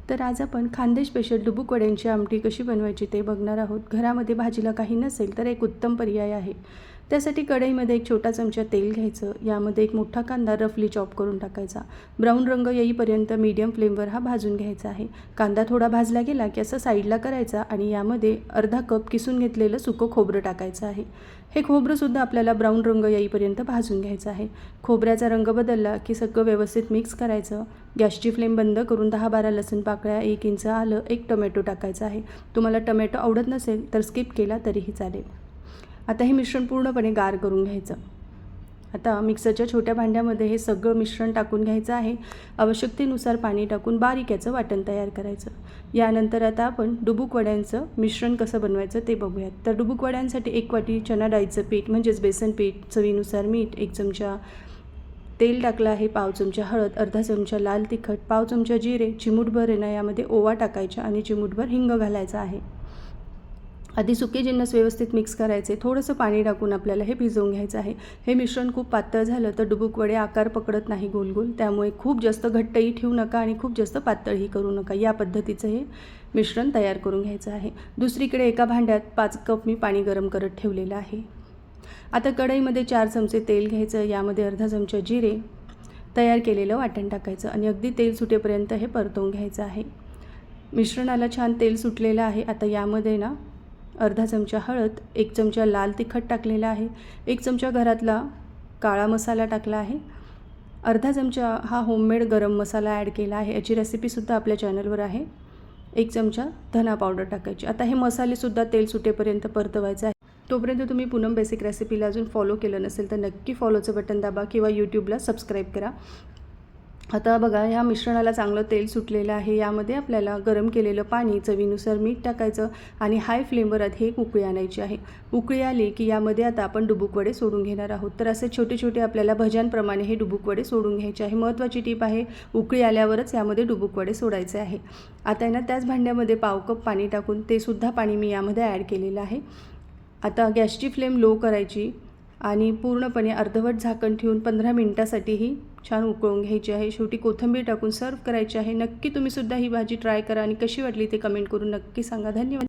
तर आज आपण खानदेश स्पेशल डुबुक वड्यांची आमटी कशी बनवायची ते बघणार आहोत। घरामध्ये भाजीला काही नसेल तर एक उत्तम पर्याय आहे। त्यासाठी कढईमध्ये एक छोटा चमचा तेल घ्यायचं, यामध्ये एक मोठा कांदा रफली चॉप करून टाकायचा। ब्राऊन रंग येईपर्यंत मीडियम फ्लेमवर हा भाजून घ्यायचा आहे। कांदा थोडा भाजला गेला की असं साईडला करायचा आणि यामध्ये अर्धा कप किसून घेतलेलं सुकं खोबरं टाकायचं आहे। हे खोबरंसुद्धा आपल्याला ब्राऊन रंग येईपर्यंत भाजून घ्यायचं आहे। खोबऱ्याचा रंग बदलला की सगळं व्यवस्थित मिक्स करायचं। गॅसची फ्लेम बंद करून 10-12 लसूण पाकळ्या, 1 इंच आलं, 1 टोमॅटो टाकायचा आहे। तुम्हाला टोमॅटो आवडत नसेल तर स्किप केला तरीही चालेल। आता हे मिश्रण पूर्णपणे गार करून घ्यायचं। आता मिक्सरच्या छोट्या भांड्यामध्ये हे सगळं मिश्रण टाकून घ्यायचं आहे। आवश्यकतेनुसार पाणी टाकून बारीक याचं वाटण तयार करायचं। यानंतर आता आपण डुबुक वड्यांचं मिश्रण कसं बनवायचं ते बघूयात। तर डुबुक वड्यांसाठी 1 वाटी चणा डाळीचं पीठ म्हणजेच बेसन पीठ, चवीनुसार मीठ, 1 चमचा तेल टाकलं आहे, पाव चमचा हळद, अर्धा चमचा लाल तिखट, पाव चमचा जिरे, चिमूटभर यामध्ये ओवा टाकायचा आणि चिमूटभर हिंग घालायचा आहे। आधी सुके जिन्नस व्यवस्थित मिक्स करायचे। थोडंसं पाणी टाकून आपल्याला हे भिजवून घ्यायचं आहे। हे मिश्रण खूप पातळ झालं तर डुबुक वडे आकार पकडत नाही गोल गोल, त्यामुळे खूप जास्त घट्टही ठेवू नका आणि खूप जास्त पातळही करू नका। या पद्धतीचं हे मिश्रण तयार करून घ्यायचं आहे। दुसरीकडे एका भांड्यात 5 कप मी पाणी गरम करत ठेवलेलं आहे। आता कढईमध्ये 4 चमचे तेल घ्यायचं, यामध्ये अर्धा चमचा जिरे, तयार केलेलं वाटण टाकायचं आणि अगदी तेल सुटेपर्यंत हे परतवून घ्यायचं आहे। मिश्रणाला छान तेल सुटलेलं आहे। आता यामध्ये ना अर्धा चमचा हळद, 1 चमचा लाल तिखट टाकलेला आहे, 1 चमचा घरातला काळा मसाला टाकला आहे, अर्धा चमचा हा होममेड गरम मसाला ॲड केला आहे। याची रेसिपीसुद्धा आपल्या चॅनलवर आहे। 1 चमचा धना पावडर टाकायची। आता हे मसालेसुद्धा तेल सुटेपर्यंत परतवायचं आहे। तोपर्यंत तुम्ही पूनम बेसिक रेसिपीला अजून फॉलो केलं नसेल तर नक्की फॉलोचं बटन दाबा किंवा यूट्यूबला सबस्क्राईब करा। आता बघा ह्या मिश्रणाला चांगलं तेल सुटलेलं आहे। यामध्ये आपल्याला गरम केलेलं पाणी, चवीनुसार मीठ टाकायचं आणि हाय फ्लेमवर आधी एक उकळी आणायची आहे। उकळी आली की यामध्ये आता आपण डुबुक वडे सोडून घेणार आहोत। तर असे छोटे छोटे आपल्याला भज्यांप्रमाणे हे डुबुक वडे सोडून घ्यायचे आहे। महत्त्वाची टीप आहे, उकळी आल्यावरच यामध्ये डुबुक वडे सोडायचे आहे। आता ना त्याच भांड्यामध्ये पाव कप पाणी टाकून ते सुद्धा पाणी मी यामध्ये ॲड केलेलं आहे। आता गॅसची फ्लेम लो करायची आणि पूर्णपणे अर्धवट झाकण ठेवून 15 मिनिटासाठी ही छान उकळून घ्यायची आहे। शेवटी कोथिंबीर टाकून सर्व करायची आहे। नक्की तुम्ही सुद्धा ही भाजी ट्राय करा आणि कशी वाटली ते कमेंट करून नक्की सांगा। धन्यवाद।